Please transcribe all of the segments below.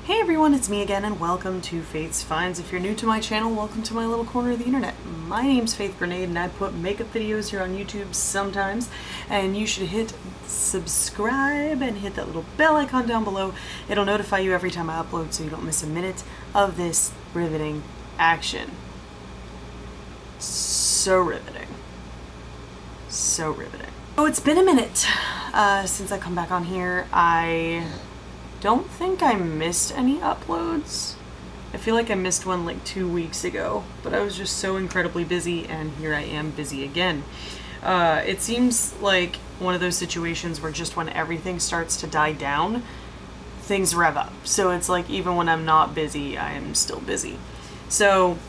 Hey everyone, it's me again and welcome to Faith's Finds. If you're new to my channel, welcome to my little corner of the internet. My name's Faith Grenade and I put makeup videos here on YouTube sometimes, and you should hit subscribe and hit that little bell icon down below. It'll notify you every time I upload so you don't miss a minute of this riveting action. So riveting. So riveting. Oh, it's been a minute since I come back on here. I don't think I missed any uploads. I feel like I missed one like 2 weeks ago, but I was just so incredibly busy, and here I am busy again. It seems like one of those situations where just when everything starts to die down, things rev up. So it's like even when I'm not busy, I am still busy. So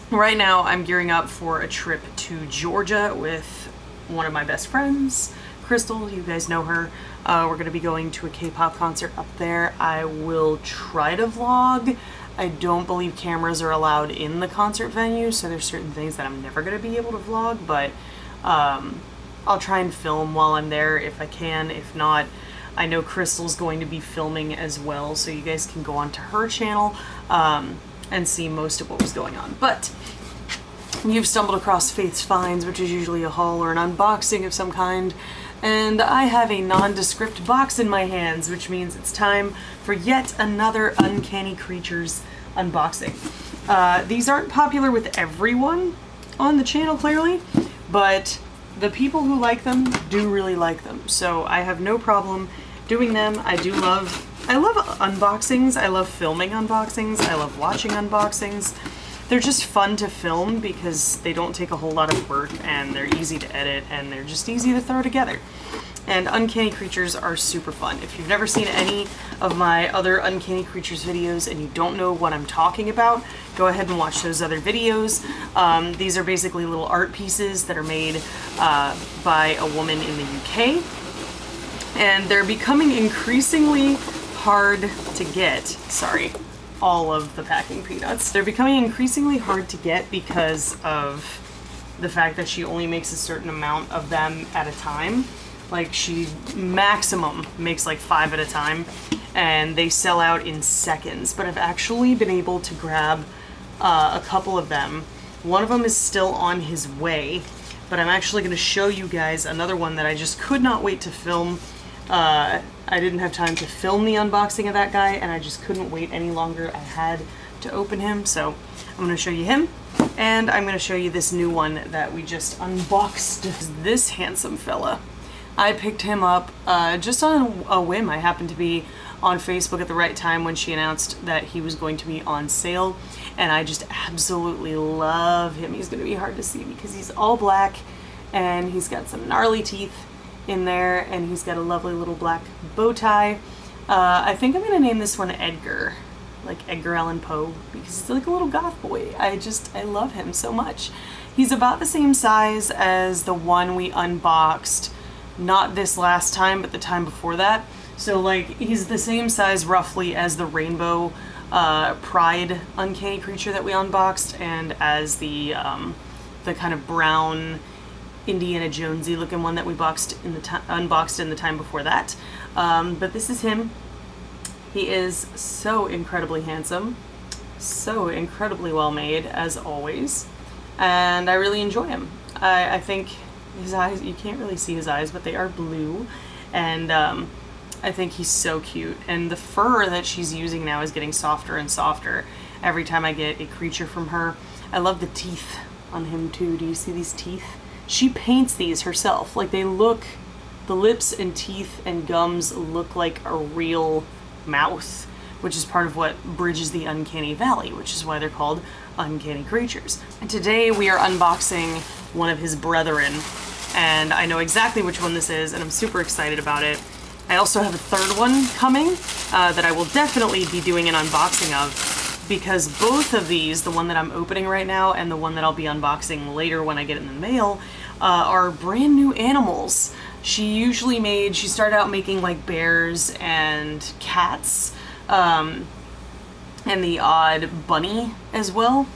right now I'm gearing up for a trip to Georgia with one of my best friends, Crystal. You guys know her. We're going to be going to a K-pop concert up there. I will try to vlog. I don't believe cameras are allowed in the concert venue, so there's certain things that I'm never going to be able to vlog, but I'll try and film while I'm there if I can. If not, I know Crystal's going to be filming as well, so you guys can go onto her channel and see most of what was going on. But you've stumbled across Faith's Finds, which is usually a haul or an unboxing of some kind, and I have a nondescript box in my hands, which means it's time for yet another Uncanny Creatures unboxing. These aren't popular with everyone on the channel, clearly, but the people who like them do really like them, so I have no problem doing them. I love unboxings. I love filming unboxings. I love watching unboxings. They're just fun to film because they don't take a whole lot of work, and they're easy to edit, and they're just easy to throw together. And Uncanny Creatures are super fun. If you've never seen any of my other Uncanny Creatures videos and you don't know what I'm talking about, go ahead and watch those other videos. These are basically little art pieces that are made by a woman in the UK. And they're becoming increasingly hard to get. Sorry. All of the packing peanuts. They're becoming increasingly hard to get because of the fact that she only makes a certain amount of them at a time. Like, she maximum makes like 5 at a time, and they sell out in seconds. But I've actually been able to grab a couple of them. One of them is still on his way, but I'm actually going to show you guys another one that I just could not wait to film. I didn't have time to film the unboxing of that guy, and I just couldn't wait any longer. I had to open him, so I'm going to show you him, and I'm going to show you this new one that we just unboxed. This handsome fella. I picked him up just on a whim. I happened to be on Facebook at the right time when she announced that he was going to be on sale, and I just absolutely love him. He's going to be hard to see because he's all black, and he's got some gnarly teeth in there, and he's got a lovely little black bow tie. I think I'm gonna name this one Edgar, like Edgar Allan Poe, because he's like a little goth boy. I love him so much. He's about the same size as the one we unboxed, not this last time, but the time before that. So like, he's the same size roughly as the Rainbow Pride Uncanny Creature that we unboxed, and as the kind of brown Indiana Jonesy looking one that we unboxed in the time before that. But this is him. He is so incredibly handsome, so incredibly well made as always, and I really enjoy him. I think his eyes, you can't really see his eyes, but they are blue, and I think he's so cute. And the fur that she's using now is getting softer and softer every time I get a creature from her. I love the teeth on him too. Do you see these teeth? She paints these herself. Like, they look, the lips and teeth and gums look like a real mouth, which is part of what bridges the Uncanny Valley, which is why they're called Uncanny Creatures. And today we are unboxing one of his brethren, and I know exactly which one this is, and I'm super excited about it. I also have a third one coming that I will definitely be doing an unboxing of, because both of these, the one that I'm opening right now and the one that I'll be unboxing later when I get it in the mail, are brand new animals. She started out making like bears and cats, and the odd bunny as well,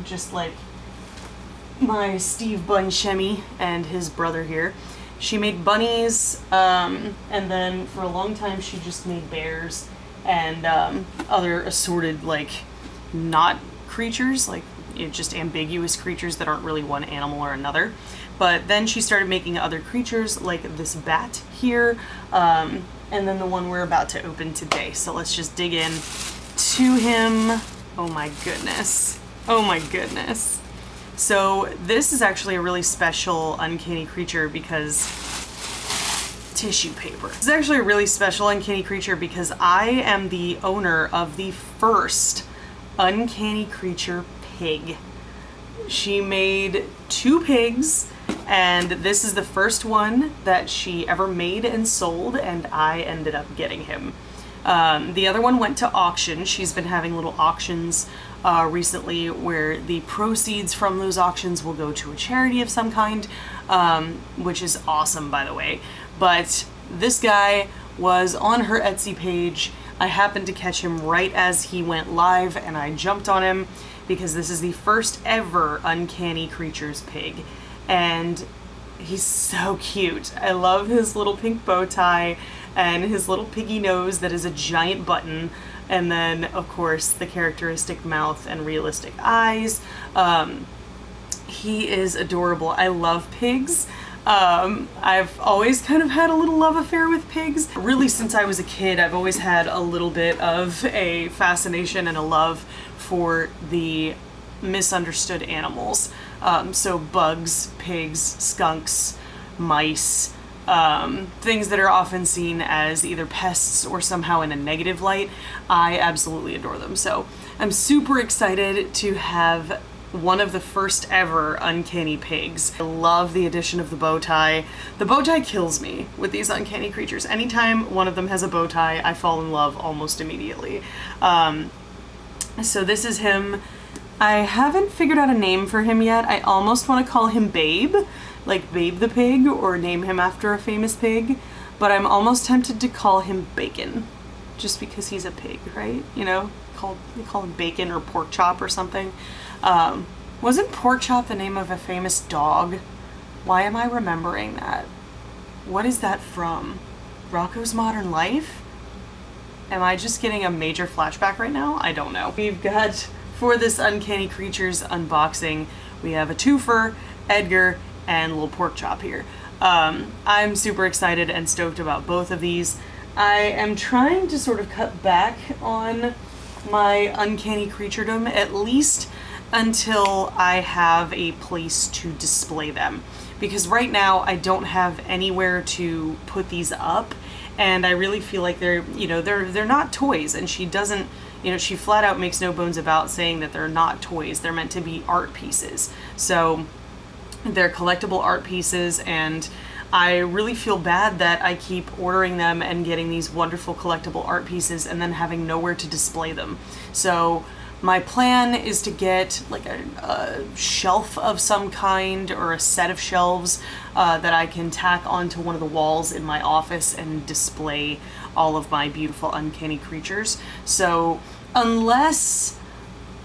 just like my Steve Bunchemi and his brother here. She made bunnies, and then for a long time she just made bears and other assorted, like, not creatures, like, just ambiguous creatures that aren't really one animal or another. But then she started making other creatures, like this bat here, and then the one we're about to open today. So let's just dig in to him. Oh my goodness. Oh my goodness. So this is actually a really special uncanny creature because tissue paper. This is actually a really special uncanny creature because I am the owner of the first uncanny creature pig. She made 2 pigs, and this is the first one that she ever made and sold, and I ended up getting him. The other one went to auction. She's been having little auctions recently where the proceeds from those auctions will go to a charity of some kind, which is awesome, by the way. But this guy was on her Etsy page. I happened to catch him right as he went live, and I jumped on him because this is the first ever Uncanny Creatures pig. And he's so cute. I love his little pink bow tie and his little piggy nose that is a giant button. And then, of course, the characteristic mouth and realistic eyes. He is adorable. I love pigs. I've always kind of had a little love affair with pigs. Really, since I was a kid, I've always had a little bit of a fascination and a love for the misunderstood animals. So bugs, pigs, skunks, mice, things that are often seen as either pests or somehow in a negative light. I absolutely adore them. So I'm super excited to have one of the first ever uncanny pigs. I love the addition of the bow tie. The bow tie kills me with these uncanny creatures. Anytime one of them has a bow tie, I fall in love almost immediately. So this is him. I haven't figured out a name for him yet. I almost want to call him Babe, like Babe the pig, or name him after a famous pig, but I'm almost tempted to call him Bacon, just because he's a pig, right? You know, they call him Bacon or Pork Chop or something. Wasn't Pork Chop the name of a famous dog? Why am I remembering that? What is that from? Rocko's Modern Life? Am I just getting a major flashback right now? I don't know. We've got, for this Uncanny Creatures unboxing, we have a twofer, Edgar, and little Pork Chop here. I'm super excited and stoked about both of these. I am trying to sort of cut back on my Uncanny Creaturedom, at least until I have a place to display them. Because right now I don't have anywhere to put these up, and I really feel like they're not toys, and she doesn't, she flat out makes no bones about saying that they're not toys. They're meant to be art pieces. So they're collectible art pieces, and I really feel bad that I keep ordering them and getting these wonderful collectible art pieces and then having nowhere to display them. So my plan is to get like a shelf of some kind, or a set of shelves that I can tack onto one of the walls in my office and display all of my beautiful Uncanny Creatures. So unless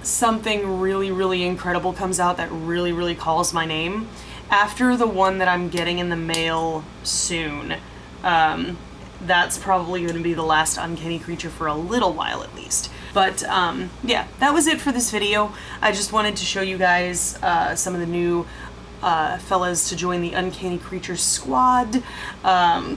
something really, really incredible comes out that really, really calls my name, after the one that I'm getting in the mail soon, that's probably going to be the last Uncanny Creature for a little while at least. But yeah, that was it for this video. I just wanted to show you guys some of the new fellas to join the Uncanny Creatures squad. The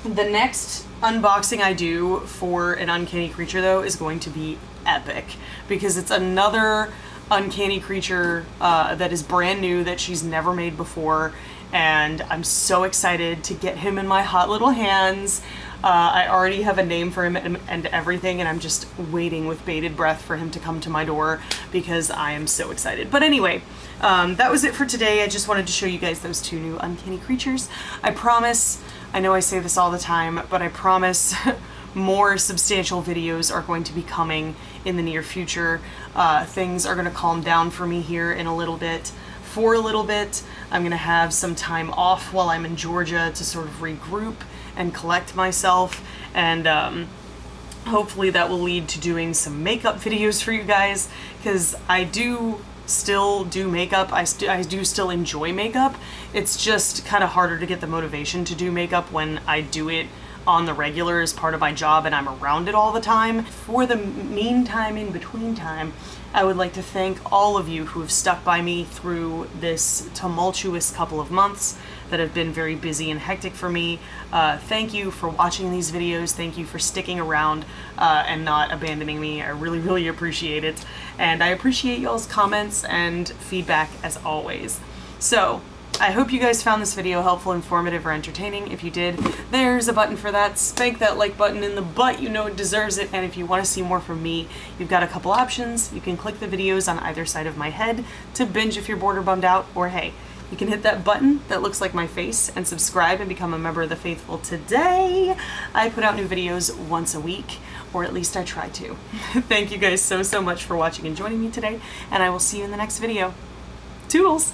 next unboxing I do for an Uncanny Creature, though, is going to be epic, because it's another Uncanny Creature that is brand new, that she's never made before, and I'm so excited to get him in my hot little hands. I already have a name for him and everything, and I'm just waiting with bated breath for him to come to my door because I am so excited. But anyway, that was it for today. I just wanted to show you guys those 2 new Uncanny Creatures. I promise, I know I say this all the time, but I promise more substantial videos are going to be coming in the near future. Things are going to calm down for me here in a little bit. For a little bit, I'm going to have some time off while I'm in Georgia to sort of regroup and collect myself, and hopefully that will lead to doing some makeup videos for you guys, because I do still do makeup. I do still enjoy makeup. It's just kind of harder to get the motivation to do makeup when I do it on the regular as part of my job and I'm around it all the time. For the meantime, in between time, I would like to thank all of you who have stuck by me through this tumultuous couple of months that have been very busy and hectic for me. Thank you for watching these videos. Thank you for sticking around and not abandoning me. I really, really appreciate it. And I appreciate y'all's comments and feedback as always. So, I hope you guys found this video helpful, informative, or entertaining. If you did, there's a button for that. Spank that like button in the butt, you know it deserves it. And if you want to see more from me, you've got a couple options. You can click the videos on either side of my head to binge if you're bored or bummed out, or hey, you can hit that button that looks like my face and subscribe and become a member of the faithful today. I put out new videos once a week, or at least I try to. Thank you guys so much for watching and joining me today, and I will see you in the next video. Toodles!